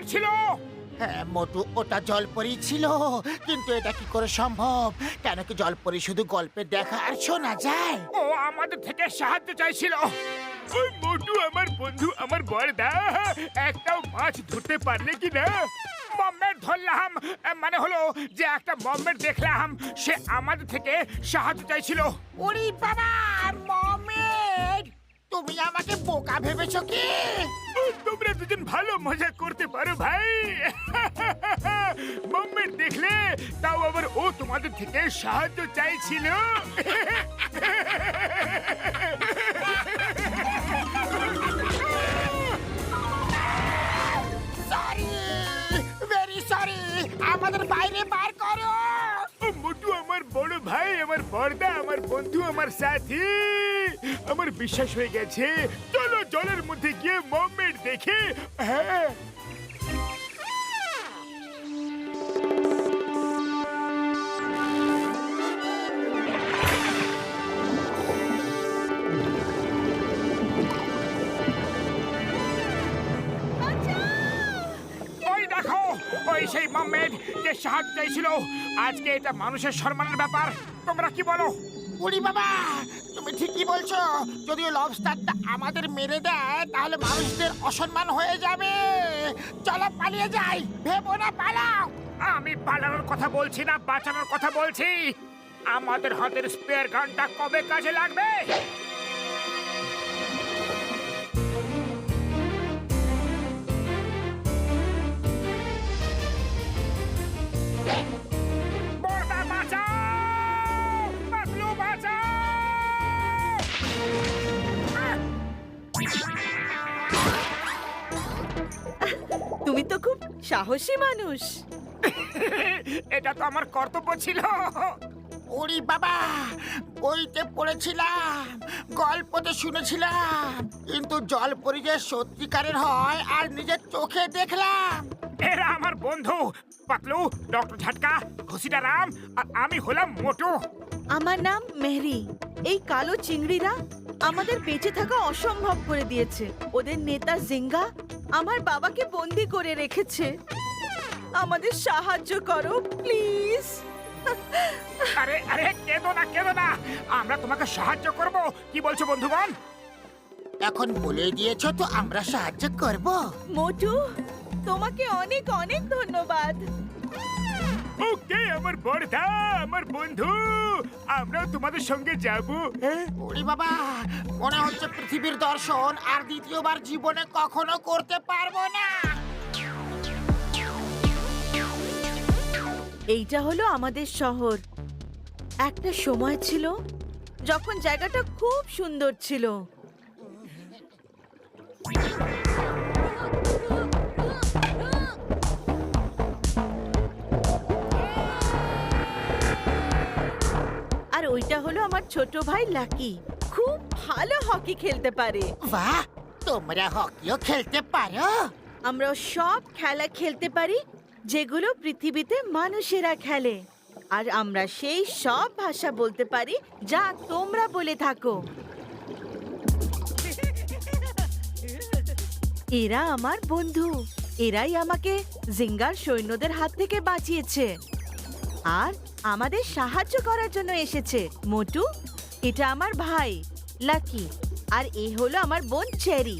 লাগছিল। হ্যাঁ মোটু, ওটা জলপরি ছিল, কিন্তু এটা কি করে সম্ভব? কেন কি জলপরি শুধু গল্পে দেখা আর শোনা যায়? ও আমাদের থেকে সাহায্য চাইছিল। ওই মোটু আমার বন্ধু, আমার বড়দা, একটাও মাছ ধরতে পারলে কি না? মম্মের ধরলাম, মানে হলো যে একটা মম্মের দেখলাম, সে আমাদের থেকে সাহায্য চাইছিল। ওরে বাবা, মমের! তুমি আমাকে বোকা ভেবেছো কি? তোমরা দুজন ভালো মজা করতে পারো ভাই। মম্মের দেখলে তাও আবার ও তোমাদের থেকে সাহায্য চাইছিল। সরি, ভেরি সরি, আমাদের বাইরে বার করো। ও মোটু আমার বড় ভাই, আমার বড়দা, আমার বন্ধু, আমার সাথী, আমার বিশ্বাস হয়ে গেছে। চলো জলের মধ্যে গিয়ে মম্মের দেখে। হ্যাঁ ওই দেখো, ওই সেই মম্মের যে সাহায্য চাইছিল। আজকে এটা মানুষের সম্মানের ব্যাপার, তোমরা কি বলো? ওরে বাবা, তুমি ঠিকই বলছো। যদিও লবস্টারটা আমাদের মেরে দেয়, তাহলে মানুষদের অসম্মান হয়ে যাবে। চলো পালিয়ে যাই, ভেবো না, পালাও। আমি পালানোর কথা বলছি না, বাঁচানোর কথা বলছি। আমাদের হাতের স্পেয়ার গানটা কবে কাজে লাগবে? বড়দা বাঁচাও! পাতলু বাঁচাও! তুমি তো খুব সাহসী মানুষ। এটা তো আমার কর্তব্য ছিল। ওরে বাবা, বইতে পড়েছিলাম, গল্পতে শুনেছিলাম, কিন্তু জলপরি যে সত্যিকারের হয় আর নিজের চোখে দেখলাম। এরা আমার বন্ধু, পাতলু, ডক্টর ঝাটকা, ঘসিটা রাম, আর আমি হলাম মোটু। আমার নাম মেহরি। এই কালো চিংড়িরা আমাদের বেঁচে থাকা অসম্ভব করে দিয়েছে। ওদের নেতা জিঙ্গা আমার বাবাকে বন্দি করে রেখেছে। আমাদের সাহায্য করো প্লিজ। আরে আরে, কেঁদো না, কেঁদো না, আমরা তোমাকে সাহায্য করব। কি বলছো বন্ধুগণ? এখন বলে দিয়েছো তো আমরা সাহায্য করব। মোটু, তোমাকে অনেক অনেক ধন্যবাদ। ওকে আমার বড়দা, আমার বন্ধু, আমরাও তোমাদের সঙ্গে যাব। ওরে বাবা, মনে হচ্ছে পৃথিবীর দর্শন আর দ্বিতীয়বার জীবনে কখনো করতে পারবো না। এইটা হলো আমাদের শহর। একটা সময় ছিল যখন জায়গাটা খুব সুন্দর ছিল। আর ওইটা হলো আমার ছোট ভাই লাকি। খুব ভালো হকি খেলতে পারে। বাহ, তোমরা হকিও খেলতে পারো? আমরা সব খেলা খেলতে পারি যেগুলো পৃথিবীতে মানুষেরা খেলে। আর আমরা সেই সব ভাষা বলতে পারি যা তোমরা বলে থাকো। এরা আমার বন্ধু। এরাই আমাকে জিঙ্গার সৈন্যদের হাত থেকে বাঁচিয়েছে আর আমাদের সাহায্য করার জন্য এসেছে। মোটু, এটা আমার ভাই লাকি, আর এ হলো আমার বোন চেরি।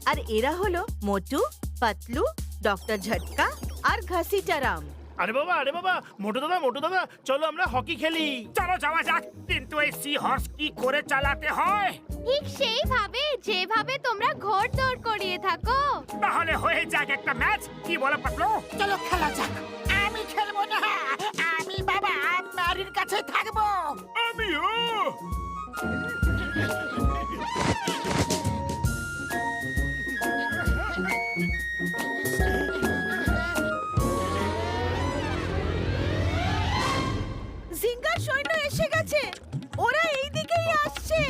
আর এরা হলো মোটু, পাতলু, ডক্টর ঝটকা আর ঘসিটারাম। আরে বাবা, মোটু দাদা, চলো আমরা হকি খেলি। চলো যাওয়া যাক, কিন্তু এই সি হর্স কি করে চালাতে হয়? ঠিক সেইভাবে যেভাবে তোমরা ঘোড়দৌড় করিয়ে থাকো। তাহলে হয়ে যাক একটা ম্যাচ, কি বলো পাতলু? চলো খেলা যাক। আমি খেলবো না, আমি বাবা ম্যারির কাছে থাকবো। আমিও। জিঙ্গার সৈন্য এসে গেছে। ওরা এই দিকেই আসছে।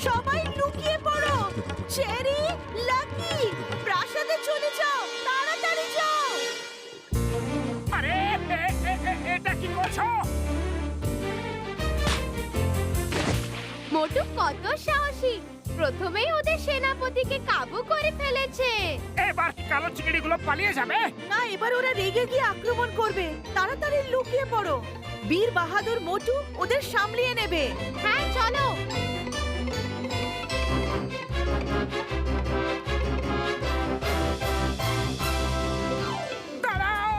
সবাই লুকিয়ে পড়ো। চেরি, লাকি, প্রাসাদে চলে যাও, তাড়াতাড়ি যাও। আরে এটা কি করছো? মোটু কত এবার কি কালো চিংড়িগুলো পালিয়ে যাবে? না, এবার ওরা রেগে গিয়ে আক্রমণ করবে। তাড়াতাড়ি লুকিয়ে পড়ো। বীর বাহাদুর মোটু ওদের সামলিয়ে নেবে। হ্যাঁ চলো। দাঁড়াও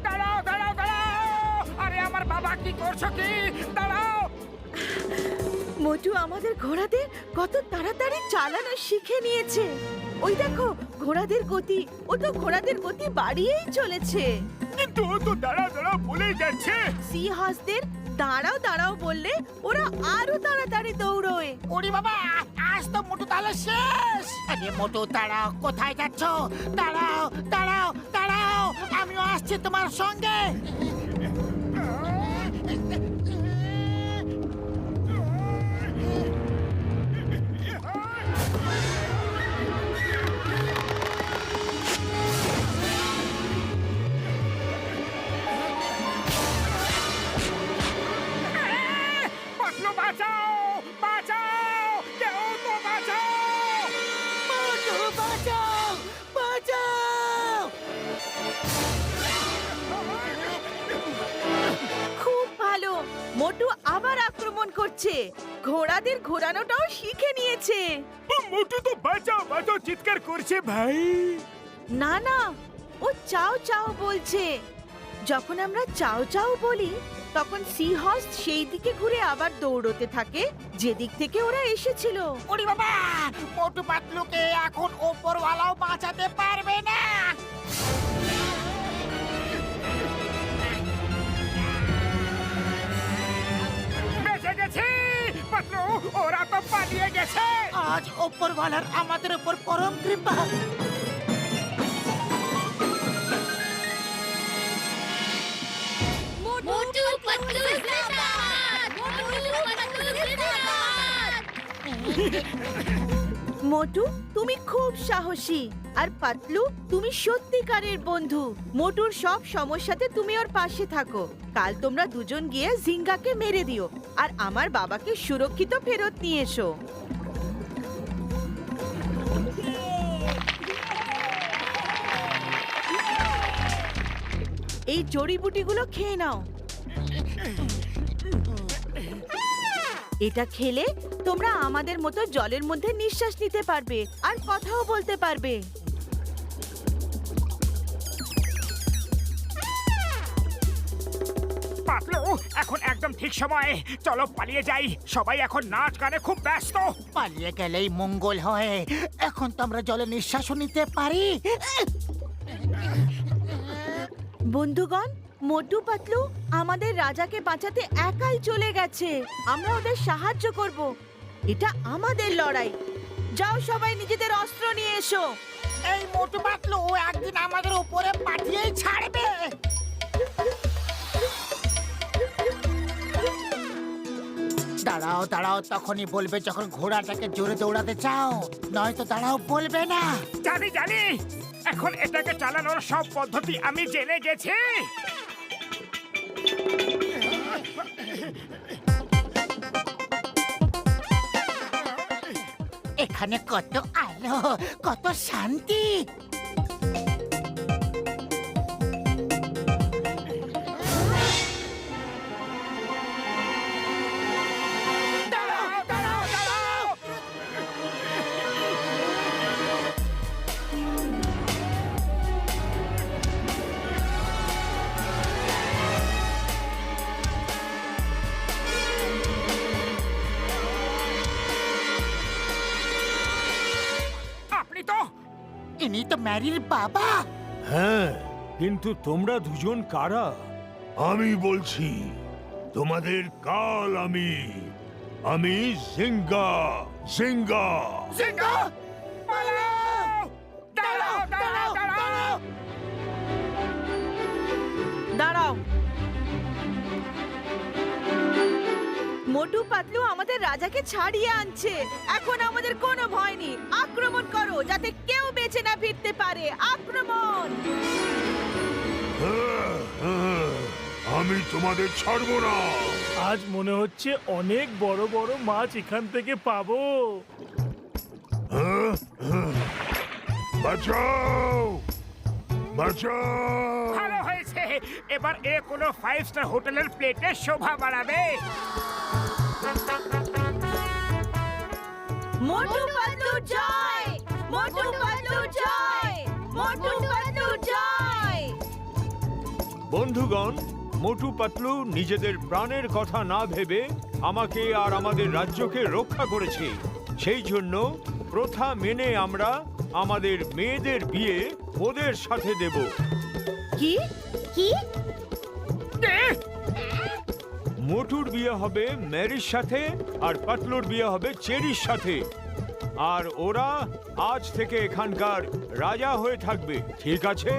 দাঁড়াও দাঁড়াও দাঁড়াও! আরে আমার বাবা, কি করছো কি? দাঁড়াও! মোটু আমাদের ঘোড়াদের কত তাড়াতাড়ি চালানো শিখে নিয়েছে। ওই দেখো ঘোড়াদের গতি, ও তো ঘোড়াদের গতি বাড়িয়েই চলেছে। কিন্তু ও তো দাঁড়াও দাঁড়াও বলেই যাচ্ছে। সি হর্সদের দাঁড়াও দাঁড়াও বললে ওরা আরো তাড়াতাড়ি দৌড়োয়। ওরে বাবা, আজ তো মোটু তাহলে শেষ। আরে মোটু দাঁড়াও, কোথায় যাচ্ছ? দাঁড়াও দাঁড়াও দাঁড়াও, আমিও আসছি তোমার সঙ্গে। পাতলু, বাঁচাও বাঁচাও! কেউ তো বাঁচাও! মোটু বাঁচাও, বাঁচাও! খুব ভালো, মোটু আবার আক্রমণ করছে। ঘোড়াদের ঘোরানোটাও শিখে নিয়েছে। মোটু তো বাঁচাও বাঁচাও চিৎকার করছে ভাই। না না, ও চাও চাও বলছে। যখন আমরা চাও চাও বলি তখন সি হর্স সেই দিকে ঘুরে আবার দৌড়তে থাকে যেদিক থেকে ওরা এসেছিল। ওরে বাবা, মোটু পাতলুকে এখন ওপরওয়ালাও বাঁচাতে পারবে না। বেঁচে গেছি পাতলু, ওরা তো পালিয়ে গেছে। আজ ওপরওয়ালার আমাদের উপর পরম কৃপা। মোটু পাতলু জিন্দাবাদ! মোটু পাতলু জিন্দাবাদ! মোটু তুমি খুব সাহসী, আর পাতলু তুমি সত্যিকারের বন্ধু। মোটুর সব সমস্যাতে তুমি ওর পাশে থাকো। কাল তোমরা দুজন গিয়ে জিঙ্গাকে মেরে দিও আর আমার বাবাকে সুরক্ষিত ফেরত নিয়ে এসো। এই জড়িবুটিগুলো খেয়ে নাও। এটা খেলে তোমরা আমাদের মতো জলের মধ্যে নিঃশ্বাস নিতে পারবে আর কথাও বলতে পারবে। পাতলু, এখন একদম ঠিক সময়। চলো পালিয়ে যাই, সবাই এখন নাচ গানে খুব ব্যস্ত। পালিয়ে গেলেই মঙ্গল হয়। এখন তো আমরা জলে নিঃশ্বাসও নিতে পারি। বন্ধুগণ, মোটু পাতলু আমাদের রাজাকে বাঁচাতে একাই চলে গেছে। আমরা ওদের সাহায্য করব। এটা আমাদের লড়াই। যাও সবাই নিজেদের অস্ত্র নিয়ে এসো। এই মোটু পাতলু একদিন আমাদের উপরে পাঠিয়েই ছাড়বে। দাঁড়াও দাঁড়াও তখনই বলবে যখন ঘোড়াটাকে জোরে দৌড়াতে চাও, নয়তো দাঁড়াও বলবে না। জানি জানি, এখন এটাকে চালানোর সব পদ্ধতি আমি জেনে গেছি। এখানে কত আলো, কত শান্তি। দাঁড়াও, দাঁড়াও, দাঁড়াও। আপনি তো ইনি তো ম্যারির বাবা। হ্যাঁ, কিন্তু তোমরা দুজন কারা? আমি বলছি, তোমাদের কাল আমি জিঙ্গা। জিঙ্গা জিঙ্গা, পালাও! দাঁড়াও দাঁড়াও দাঁড়াও! দাঁড়াও। মোটু পাতলু আমাদের রাজাকে ছাড়িয়ে আনছে। এখন আমাদের কোনো ভয় নেই। আক্রমণ করো যাতে কেউ বেঁচে না ফিরতে পারে। আক্রমণ! আমি তোমাদের ছাড়বো না। আজ মনে হচ্ছে অনেক বড় বড় মাছ এখান থেকে পাবো। বাঁচাও বাঁচাও ভালো হয়েছে, এবার এ কোনো 5 স্টার হোটেলের প্লেটে শোভা বাড়াবে। মোটু পাতলু জয়, মোটু পাতলু জয়, মোটু পাতলু জয়। বন্ধুগণ, মোটু পাতলু নিজেদের প্রাণের কথা না ভেবে আমাকে আর আমাদের রাজ্যকে রক্ষা করেছে। সেই জন্য প্রথা মেনে আমরা আমাদের মেয়েদের বিয়ে ওদের সাথে দেব। কি কি? মোটুর বিয়ে হবে ম্যারির সাথে আর পাতলুর বিয়ে হবে চেরির সাথে। আর ওরা আজ থেকে এখানকার রাজা হয়ে থাকবে, ঠিক আছে?